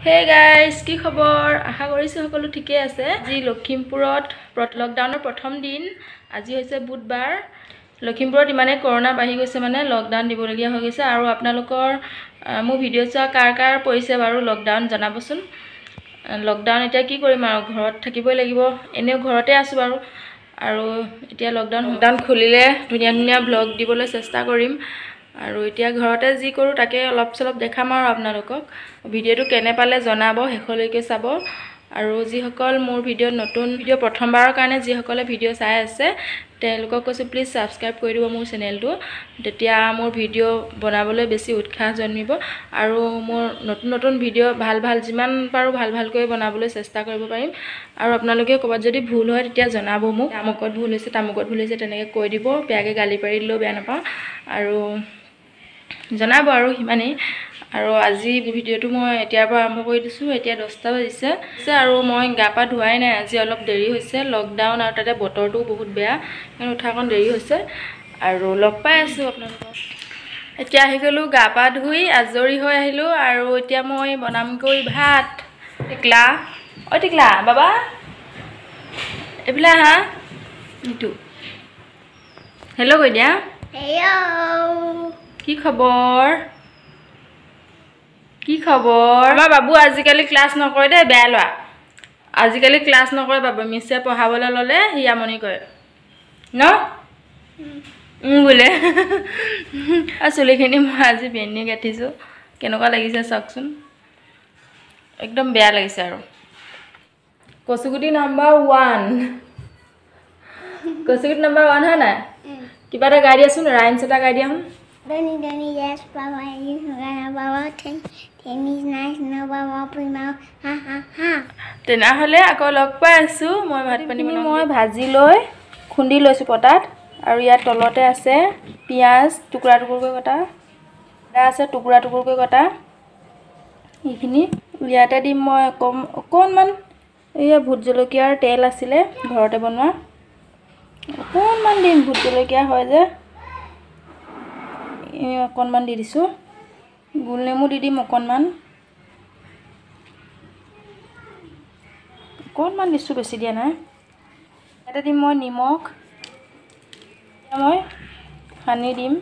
Hey guys, কি খবৰ? আশা কৰিছো সকলো ঠিকে আছে। আজি লখিমপুৰত লকডাউনৰ প্ৰথম দিন। আজি হৈছে বুধবাৰ। লখিমপুৰত ইমানে কৰোনা বাঢ়ি গৈছে মানে লকডাউন দিবলগীয়া হৈ গৈছে আৰু আপোনালোকৰ মোৰ ভিডিঅ' চোৱা কাৰ পৰিছে বাৰু লকডাউন জনাবচোন। লকডাউন এতিয়া কি কৰিম আৰু ঘৰত থাকিবই লাগিব। এনেও ঘৰতে আছো বাৰু। আৰু এতিয়া লকডাউন খুলিলে ধুনীয়া ব্লগ দিবলৈ চেষ্টা কৰিম। আৰু এতিয়া ঘৰতে যি কৰো তাকে অলপ চলপ দেখাম আৰু আপোনালোকক ভিডিঅ'টো কেনে পালে জনাব হেখলৈকে চাব আৰু যি সকল মোৰ নতুন ভিডিঅ' প্ৰথমবাৰৰ কাৰণে যি সকলে ভিডিঅ' চাই আছে তেওঁলোকক কৈছো প্লিজ সাবস্ক্ৰাইব কৰি দিব মোৰ চেনেলটো তেতিয়া মোৰ ভিডিঅ' বনাবলৈ বেছি উৎসাহ জন্মিব আৰু মোৰ নতুন ভিডিঅ' ভাল যিমান পাৰো ভালকৈ বনাবলৈ চেষ্টা কৰিব পাৰিম আৰু আপোনালোকে ক'বাত যদি ভুল হয় তেতিয়া জনাব মোক আমকত ভুল হৈছে তেনেকৈ কৈ দিব বেয়াকৈ গালি পাৰি দিলেও বেয়া নাপাওঁ আৰু জনাব আৰু হিমানেই আৰু আজি ভিডিঅ'টো মই এতিয়াৰ পৰা আৰম্ভ কৰি দিছো এতিয়া 10টা বাজিছে আৰু মই গা পা ধুৱাই নাই আজি অলপ দেৰি হৈছে লকডাউন আৰু তাতে বতৰটো বহুত বেয়া কাৰণ উঠাকন দেৰি হৈছে আৰু লগ পাই আছো আপোনালোকক এতিয়া আহি গলো গা পা ধুই আজৰি হৈ আহিলো আৰু এতিয়া মই বনাম গৈ ভাত টিকলা বাবা এবিলা হা ইটো হেল্ল' কৈ দিয়া হেল্ল' কি খবৰ আমাৰ বাবু আজিকালি ক্লাছ নকৰে দে বেয়া লোৱা আজিকালি ক্লাছ নকৰে বাবু মিছে পঢ়াবলৈ ললে হিয়ামনি কৰে ন বোলে চুলিখিনি মই আজি বেনি গাঠিছো কেনেকুৱা লাগিছে চাওকচোন একদম বেয়া লাগিছে আৰু কচুগুটি নাম্বাৰ 1 কচুগুটি নাম্বাৰ 1 হয় নাই কিবা এটা গাই দিয়াচোন ৰাইমছ এটা গাই দিয়া শুন Doni yes baba you gonna baba ten is nice no baba prima ha তেনা হলে আকৌ লগ পাই আছো মই ভাত পানী বনাম মই ভাজি লৈ খুন্দি লৈছো পটাত আৰু ইয়াত তলতে আছে পিয়াজ টুকুৰা টুকুৰকৈ কটা আদা আছে টুকুৰা টুকুৰকৈ কটা এইখিনি ইয়াতে দিম মই অকণমান এই ভুট জলকীয়াৰ তেল আছিলে ঘৰতে বনোৱা অকণমান দিম ভুট জলকীয়া হয় যে অকণমান দি দিছো গোল নেমু দি দিম অকণমান দিছো বেছি দিয়া নাই ইয়াতে দিম মই নিমখ মই সানি দিম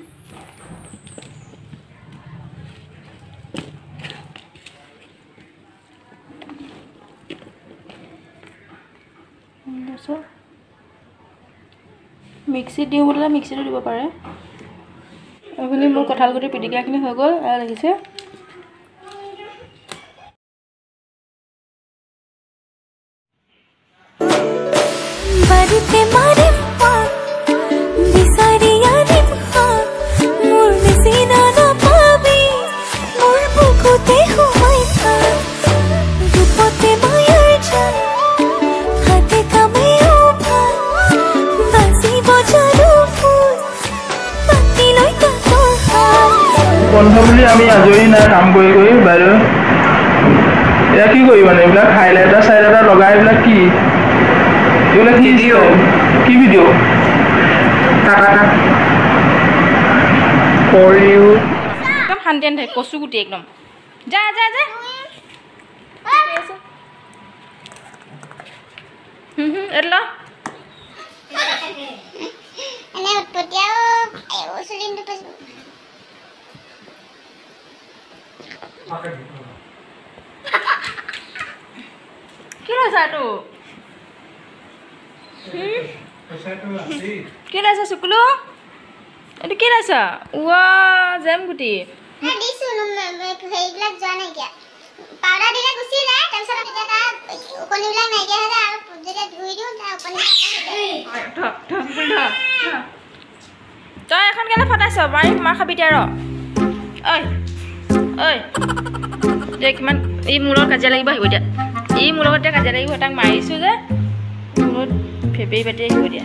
মিক্সিত দিওঁ বোলে মিক্সিটো দিব পাৰে এইখিনি মোৰ কঁঠালগুটি পিটিকাখিনি হৈ গ'ল এয়া লাগিছে বাড়িতে মারিম বিচারিয়া দিম মোর মেসিনা না পাবি মোর বুকুতে হুমাই দুপতে মায়ার জান হাতে কামে উভা বাজি বজাৰো ফুল পাতি লৈ কাকৰ বন্ধ বুলি আমি আজৰি নাই কাম কৰি বাইদেউ এয়া কি কৰি মানে এইবিলাক হাইলাইটাৰ চাইলাইটাৰ লগাই এইবিলাক কি এইবিলাক কি ভিডিঅ' টাটা ফৰ ইউ একদম শান্তি থাকে কচুগুটি একদম যা এলা ane utpatiao usulin tu pas কি লৈছা তো কি লৈছা শুক্লু এইটো কি লৈছা ৱা জেম গুটি na disu no heigla jane kya powder dile gusi jay tar sara jeta ukoni bla nai kya hada aru jeta dhui diu ta ukoni তই এখন কেলে ফটাইছ মাৰি মাৰ খাবি দিয়া ৰ ঐ দেখ কিমান এই মূৰৰ কাজিয়া লাগিব আহিব দিয়া এই মূৰৰ লগতে কাজিয়া লাগিব তাক মাৰিছো যে মূৰত ফেপেই পাতি আহিব দিয়া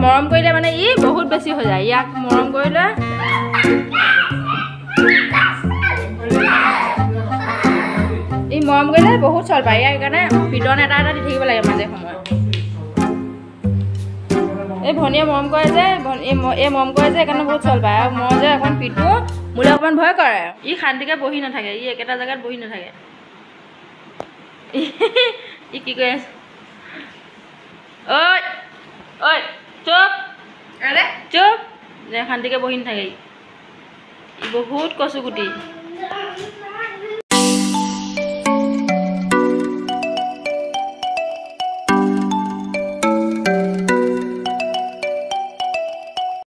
মৰম কৰিলে মানে ই বহুত বেছি হৈ যায় ইয়াক মৰম কৰিলে মৰম কৰিলে বহুত চল পায় ইয়াৰ কাৰণে পিটন এটা দি থাকিব লাগে মাজে সময়ে এই ভনীয়ে মৰম কৰে যে এই মৰম কৰে যে সেইকাৰণে বহুত চল পায় আৰু মই যে অকণ পিটো মোলৈ অকণমান ভয় কৰে ই শান্তিকে বহি নাথাকে ই একেটা জেগাত বহি নাথাকে ই কি কৰি আছে ঐ ঐ চুপ চুপ যে শান্তিকে বহি নাথাকে ই বহুত কচুগুটি